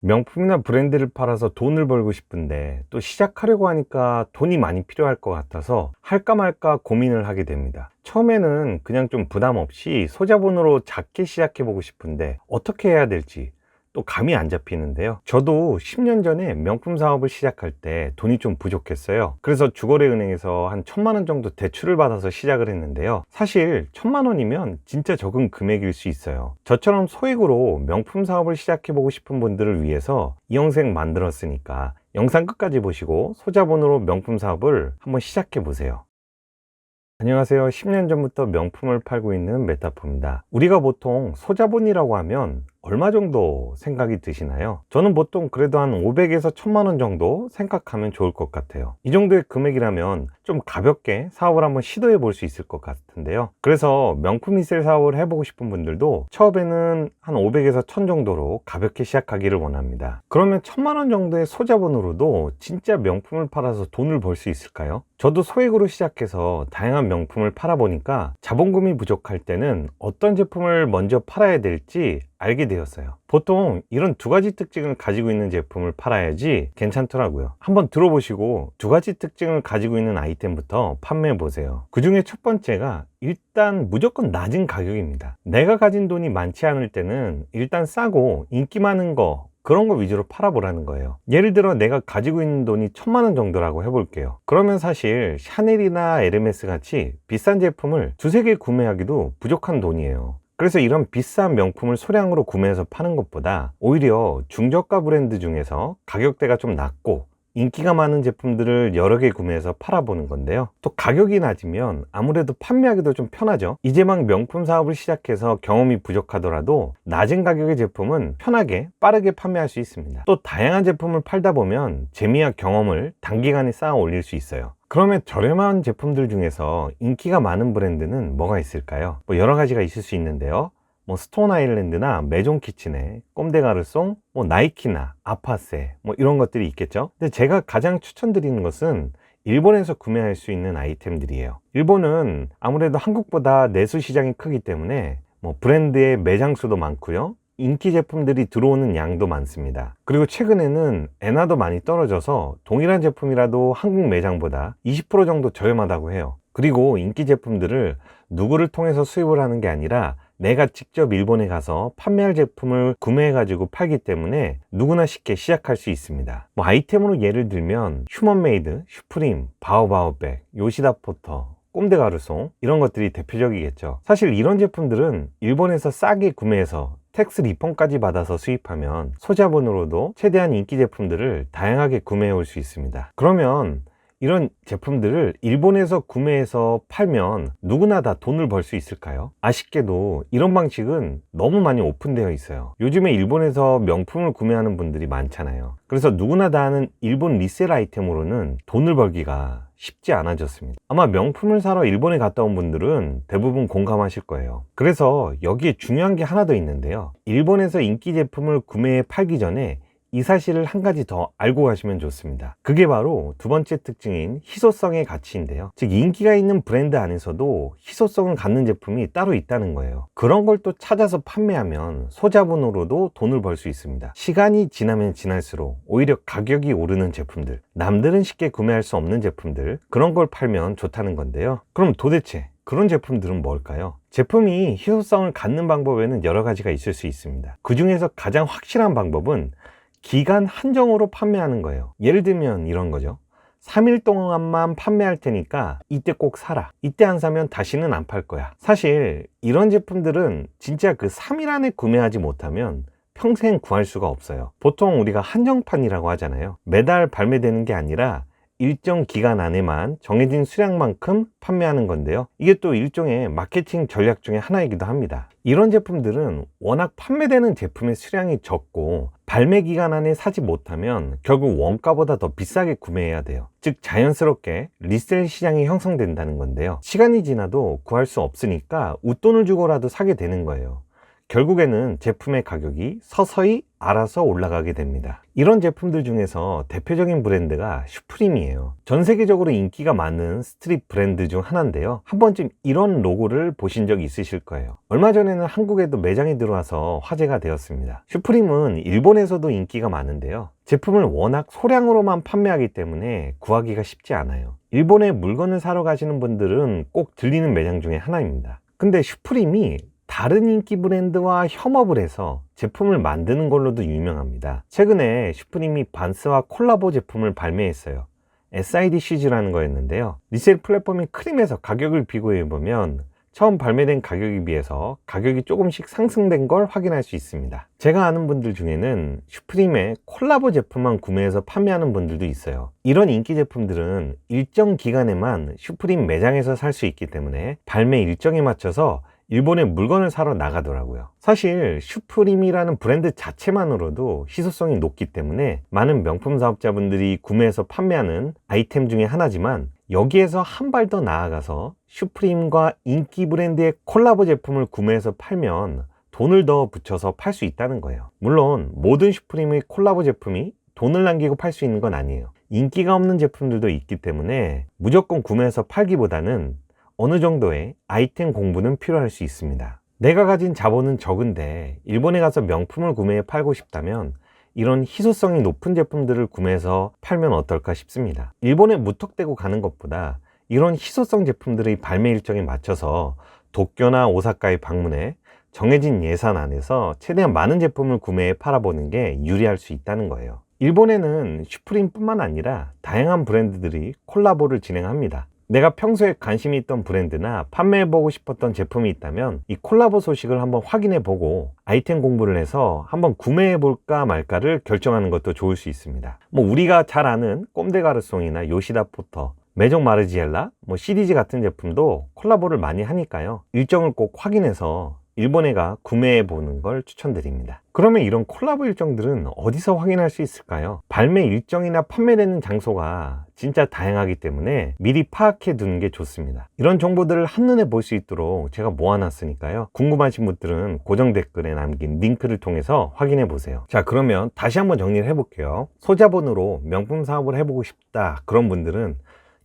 명품이나 브랜드를 팔아서 돈을 벌고 싶은데 또 시작하려고 하니까 돈이 많이 필요할 것 같아서 할까 말까 고민을 하게 됩니다. 처음에는 그냥 좀 부담 없이 소자본으로 작게 시작해 보고 싶은데 어떻게 해야 될지 또 감이 안 잡히는데요. 저도 10년 전에 명품 사업을 시작할 때 돈이 좀 부족했어요. 그래서 주거래은행에서 한 1,000만 원 정도 대출을 받아서 시작을 했는데요. 사실 1,000만 원이면 진짜 적은 금액일 수 있어요. 저처럼 소액으로 명품 사업을 시작해 보고 싶은 분들을 위해서 이 영상 만들었으니까 영상 끝까지 보시고 소자본으로 명품 사업을 한번 시작해 보세요. 안녕하세요. 10년 전부터 명품을 팔고 있는 메타포입니다. 우리가 보통 소자본이라고 하면 얼마 정도 생각이 드시나요? 저는 보통 그래도 한 500에서 1,000만 원 정도 생각하면 좋을 것 같아요. 이 정도의 금액이라면 좀 가볍게 사업을 한번 시도해 볼 수 있을 것 같은데요. 그래서 명품 리셀 사업을 해보고 싶은 분들도 처음에는 한 500에서 1,000 정도로 가볍게 시작하기를 원합니다. 그러면 1,000만 원 정도의 소자본으로도 진짜 명품을 팔아서 돈을 벌 수 있을까요? 저도 소액으로 시작해서 다양한 명품을 팔아보니까 자본금이 부족할 때는 어떤 제품을 먼저 팔아야 될지 알게 되었어요. 보통 이런 두 가지 특징을 가지고 있는 제품을 팔아야지 괜찮더라고요. 한번 들어보시고 두 가지 특징을 가지고 있는 아이템부터 판매해 보세요. 그 중에 첫 번째가 일단 무조건 낮은 가격입니다. 내가 가진 돈이 많지 않을 때는 일단 싸고 인기 많은 거 그런 거 위주로 팔아보라는 거예요. 예를 들어 내가 가지고 있는 돈이 1,000만 원 정도라고 해볼게요. 그러면 사실 샤넬이나 에르메스 같이 비싼 제품을 두세 개 구매하기도 부족한 돈이에요. 그래서 이런 비싼 명품을 소량으로 구매해서 파는 것보다 오히려 중저가 브랜드 중에서 가격대가 좀 낮고 인기가 많은 제품들을 여러 개 구매해서 팔아보는 건데요. 또 가격이 낮으면 아무래도 판매하기도 좀 편하죠. 이제 막 명품 사업을 시작해서 경험이 부족하더라도 낮은 가격의 제품은 편하게 빠르게 판매할 수 있습니다. 또 다양한 제품을 팔다 보면 재미와 경험을 단기간에 쌓아 올릴 수 있어요. 그러면 저렴한 제품들 중에서 인기가 많은 브랜드는 뭐가 있을까요? 여러 가지가 있을 수 있는데요. 스톤 아일랜드나 메종 키친에 꼼데가르송, 나이키나 아파세 이런 것들이 있겠죠. 근데 제가 가장 추천드리는 것은 일본에서 구매할 수 있는 아이템들이에요. 일본은 아무래도 한국보다 내수 시장이 크기 때문에 브랜드의 매장 수도 많고요. 인기 제품들이 들어오는 양도 많습니다. 그리고 최근에는 엔화도 많이 떨어져서 동일한 제품이라도 한국 매장보다 20% 정도 저렴하다고 해요. 그리고 인기 제품들을 누구를 통해서 수입을 하는 게 아니라 내가 직접 일본에 가서 판매할 제품을 구매해 가지고 팔기 때문에 누구나 쉽게 시작할 수 있습니다. 아이템으로 예를 들면 휴먼메이드, 슈프림, 바오바오백, 요시다 포터, 꼼데가르송 이런 것들이 대표적이겠죠. 사실 이런 제품들은 일본에서 싸게 구매해서 텍스 리펀까지 받아서 수입하면 소자본으로도 최대한 인기 제품들을 다양하게 구매해 올 수 있습니다. 그러면 이런 제품들을 일본에서 구매해서 팔면 누구나 다 돈을 벌 수 있을까요? 아쉽게도 이런 방식은 너무 많이 오픈되어 있어요. 요즘에 일본에서 명품을 구매하는 분들이 많잖아요. 그래서 누구나 다 하는 일본 리셀 아이템으로는 돈을 벌기가 쉽지 않아졌습니다. 아마 명품을 사러 일본에 갔다 온 분들은 대부분 공감하실 거예요. 그래서 여기에 중요한 게 하나 더 있는데요. 일본에서 인기 제품을 구매해 팔기 전에 이 사실을 한 가지 더 알고 가시면 좋습니다. 그게 바로 두 번째 특징인 희소성의 가치인데요. 즉 인기가 있는 브랜드 안에서도 희소성을 갖는 제품이 따로 있다는 거예요. 그런 걸 또 찾아서 판매하면 소자본으로도 돈을 벌 수 있습니다. 시간이 지나면 지날수록 오히려 가격이 오르는 제품들, 남들은 쉽게 구매할 수 없는 제품들, 그런 걸 팔면 좋다는 건데요. 그럼 도대체 그런 제품들은 뭘까요? 제품이 희소성을 갖는 방법에는 여러 가지가 있을 수 있습니다. 그 중에서 가장 확실한 방법은 기간 한정으로 판매하는 거예요. 예를 들면 이런 거죠. 3일 동안만 판매할 테니까 이때 꼭 사라. 이때 안 사면 다시는 안 팔 거야. 사실 이런 제품들은 진짜 그 3일 안에 구매하지 못하면 평생 구할 수가 없어요. 보통 우리가 한정판이라고 하잖아요. 매달 발매되는 게 아니라 일정 기간 안에만 정해진 수량만큼 판매하는 건데요. 이게 또 일종의 마케팅 전략 중에 하나이기도 합니다. 이런 제품들은 워낙 판매되는 제품의 수량이 적고 발매 기간 안에 사지 못하면 결국 원가보다 더 비싸게 구매해야 돼요. 즉 자연스럽게 리셀 시장이 형성된다는 건데요. 시간이 지나도 구할 수 없으니까 웃돈을 주고라도 사게 되는 거예요. 결국에는 제품의 가격이 서서히 알아서 올라가게 됩니다. 이런 제품들 중에서 대표적인 브랜드가 슈프림이에요. 전 세계적으로 인기가 많은 스트릿 브랜드 중 하나인데요. 한 번쯤 이런 로고를 보신 적 있으실 거예요. 얼마 전에는 한국에도 매장이 들어와서 화제가 되었습니다. 슈프림은 일본에서도 인기가 많은데요. 제품을 워낙 소량으로만 판매하기 때문에 구하기가 쉽지 않아요. 일본에 물건을 사러 가시는 분들은 꼭 들리는 매장 중에 하나입니다. 근데 슈프림이 다른 인기 브랜드와 협업을 해서 제품을 만드는 걸로도 유명합니다. 최근에 슈프림이 반스와 콜라보 제품을 발매했어요. SID 시즈라는 거였는데요. 리셀 플랫폼인 크림에서 가격을 비교해보면 처음 발매된 가격에 비해서 가격이 조금씩 상승된 걸 확인할 수 있습니다. 제가 아는 분들 중에는 슈프림의 콜라보 제품만 구매해서 판매하는 분들도 있어요. 이런 인기 제품들은 일정 기간에만 슈프림 매장에서 살 수 있기 때문에 발매 일정에 맞춰서 일본에 물건을 사러 나가더라고요. 사실 슈프림이라는 브랜드 자체만으로도 희소성이 높기 때문에 많은 명품 사업자분들이 구매해서 판매하는 아이템 중에 하나지만, 여기에서 한 발 더 나아가서 슈프림과 인기 브랜드의 콜라보 제품을 구매해서 팔면 돈을 더 붙여서 팔 수 있다는 거예요. 물론 모든 슈프림의 콜라보 제품이 돈을 남기고 팔 수 있는 건 아니에요. 인기가 없는 제품들도 있기 때문에 무조건 구매해서 팔기보다는 어느 정도의 아이템 공부는 필요할 수 있습니다. 내가 가진 자본은 적은데 일본에 가서 명품을 구매해 팔고 싶다면 이런 희소성이 높은 제품들을 구매해서 팔면 어떨까 싶습니다. 일본에 무턱대고 가는 것보다 이런 희소성 제품들의 발매 일정에 맞춰서 도쿄나 오사카에 방문해 정해진 예산 안에서 최대한 많은 제품을 구매해 팔아보는 게 유리할 수 있다는 거예요. 일본에는 슈프림뿐만 아니라 다양한 브랜드들이 콜라보를 진행합니다. 내가 평소에 관심이 있던 브랜드나 판매해보고 싶었던 제품이 있다면 이 콜라보 소식을 한번 확인해보고 아이템 공부를 해서 한번 구매해볼까 말까를 결정하는 것도 좋을 수 있습니다. 우리가 잘 아는 꼼데가르송이나 요시다 포터, 메종 마르지엘라, CDG 같은 제품도 콜라보를 많이 하니까요. 일정을 꼭 확인해서 일본에 가 구매해 보는 걸 추천드립니다. 그러면 이런 콜라보 일정들은 어디서 확인할 수 있을까요? 발매 일정이나 판매되는 장소가 진짜 다양하기 때문에 미리 파악해 두는 게 좋습니다. 이런 정보들을 한눈에 볼 수 있도록 제가 모아놨으니까요. 궁금하신 분들은 고정 댓글에 남긴 링크를 통해서 확인해 보세요. 자, 그러면 다시 한번 정리를 해볼게요. 소자본으로 명품 사업을 해보고 싶다, 그런 분들은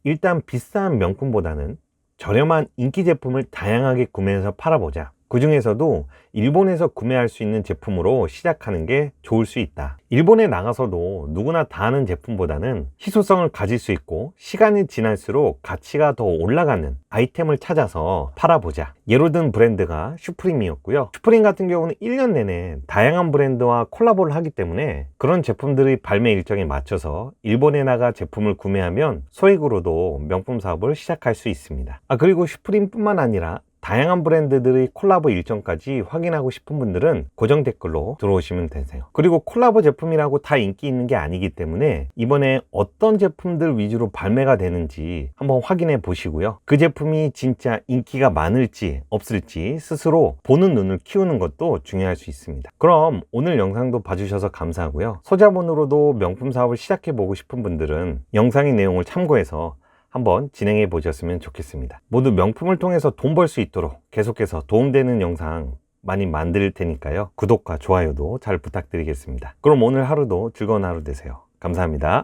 일단 비싼 명품보다는 저렴한 인기 제품을 다양하게 구매해서 팔아보자. 그 중에서도 일본에서 구매할 수 있는 제품으로 시작하는 게 좋을 수 있다. 일본에 나가서도 누구나 다 아는 제품보다는 희소성을 가질 수 있고 시간이 지날수록 가치가 더 올라가는 아이템을 찾아서 팔아보자. 예로 든 브랜드가 슈프림이었고요. 슈프림 같은 경우는 1년 내내 다양한 브랜드와 콜라보를 하기 때문에 그런 제품들의 발매 일정에 맞춰서 일본에 나가 제품을 구매하면 소액으로도 명품 사업을 시작할 수 있습니다. 그리고 슈프림뿐만 아니라 다양한 브랜드들의 콜라보 일정까지 확인하고 싶은 분들은 고정 댓글로 들어오시면 되세요. 그리고 콜라보 제품이라고 다 인기 있는 게 아니기 때문에 이번에 어떤 제품들 위주로 발매가 되는지 한번 확인해 보시고요. 그 제품이 진짜 인기가 많을지 없을지 스스로 보는 눈을 키우는 것도 중요할 수 있습니다. 그럼 오늘 영상도 봐주셔서 감사하고요. 소자본으로도 명품 사업을 시작해 보고 싶은 분들은 영상의 내용을 참고해서 한번 진행해 보셨으면 좋겠습니다. 모두 명품을 통해서 돈 벌 수 있도록 계속해서 도움되는 영상 많이 만들 테니까요. 구독과 좋아요도 잘 부탁드리겠습니다. 그럼 오늘 하루도 즐거운 하루 되세요. 감사합니다.